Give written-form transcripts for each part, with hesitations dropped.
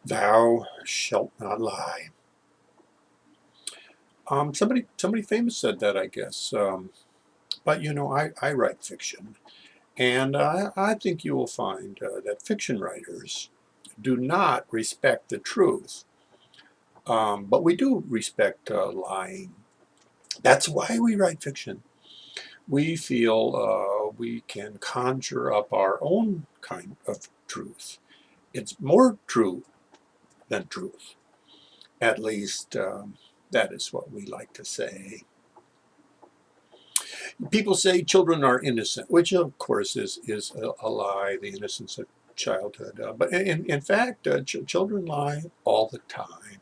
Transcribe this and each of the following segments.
Thou shalt not lie. Somebody famous said that, I guess. But you know, I write fiction, and I think you will find that fiction writers do not respect the truth, but we do respect lying. That's why we write fiction. We feel we can conjure up our own kind of truth. It's more true than truth. At least that is what we like to say. People say children are innocent, which of course is a lie, the innocence of childhood. But in fact, children lie all the time.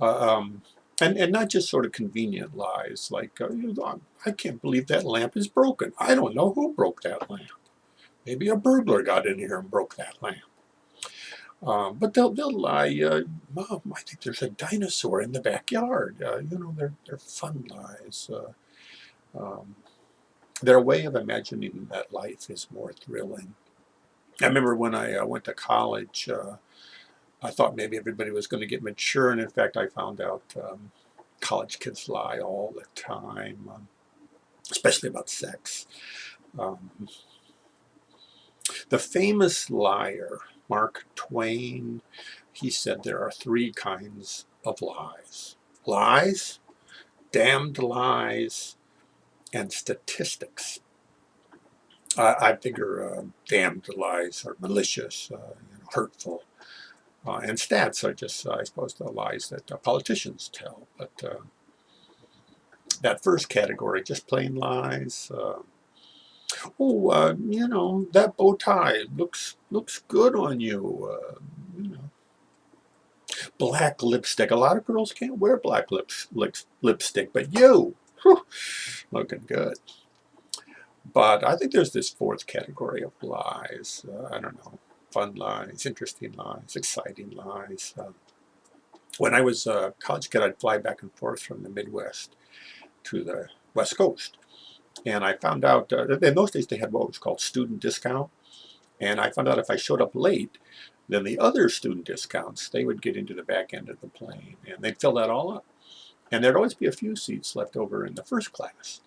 Uh, um, and not just sort of convenient lies like, I can't believe that lamp is broken. I don't know who broke that lamp. Maybe a burglar got in here and broke that lamp. But they'll lie, Mom, I think there's a dinosaur in the backyard. You know, they're fun lies. Um, their way of imagining that life is more thrilling. I remember when I went to college, I thought maybe everybody was going to get mature, and in fact, I found out college kids lie all the time, especially about sex. Um, the famous liar, Mark Twain, he said there are three kinds of lies: lies, damned lies, and statistics. I figure damned lies are malicious, hurtful, and stats are just, I suppose, the lies that politicians tell. But that first category, just plain lies. You know, that bow tie looks good on you. You know, black lipstick. A lot of girls can't wear black lipstick, but you, whew, looking good. But I think there's this fourth category of lies. I don't know, fun lies, interesting lies, exciting lies. When I was a college kid, I'd fly back and forth from the Midwest to the West Coast. And I found out, in those days they had what was called student discount. And I found out if I showed up late, then the other student discounts, they would get into the back end of the plane and they'd fill that all up. And there'd always be a few seats left over in the first class.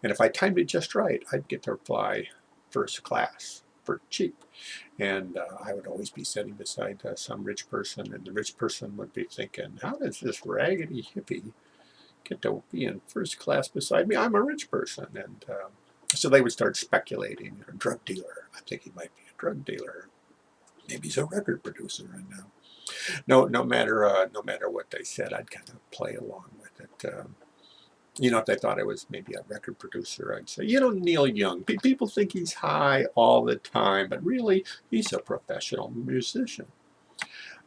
And if I timed it just right, I'd get to fly first class for cheap. And I would always be sitting beside some rich person, and the rich person would be thinking, how does this raggedy hippie get to be in first class beside me? I'm a rich person. And so they would start speculating. A drug dealer. I think he might be a drug dealer. Maybe he's a record producer. And no matter what they said, I'd kind of play along with it. You know, if they thought I was maybe a record producer, I'd say, you know, Neil Young. People think he's high all the time, but really, he's a professional musician.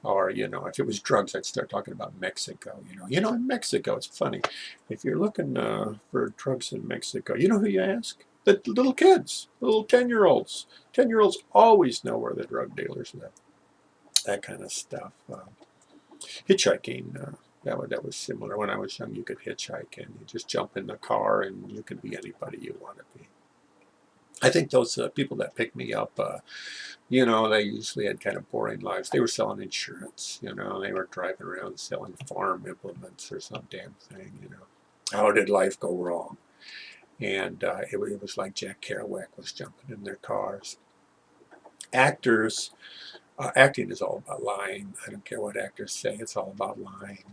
Or, you know, if it was drugs, I'd start talking about Mexico. In Mexico, it's funny. If you're looking for drugs in Mexico, you know who you ask? The little kids, the little 10-year-olds. 10-year-olds always know where the drug dealers live. That kind of stuff. Hitchhiking, that was similar. When I was young, you could hitchhike and you just jump in the car and you could be anybody you want to be. I think those people that picked me up, you know, they usually had kind of boring lives. They were selling insurance, you know, they were driving around selling farm implements or some damn thing, you know. How did life go wrong? And it was like Jack Kerouac was jumping in their cars. Actors, acting is all about lying. I don't care what actors say, it's all about lying,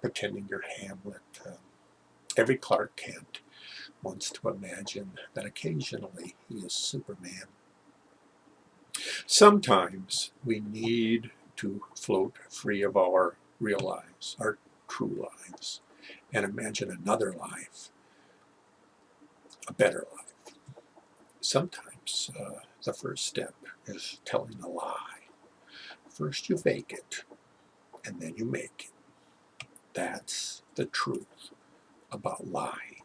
pretending you're Hamlet. Every Clark Kent wants to imagine that occasionally he is Superman. Sometimes we need to float free of our real lives, our true lives, and imagine another life, a better life. Sometimes the first step is telling a lie. First you fake it, and then you make it. That's the truth about lying.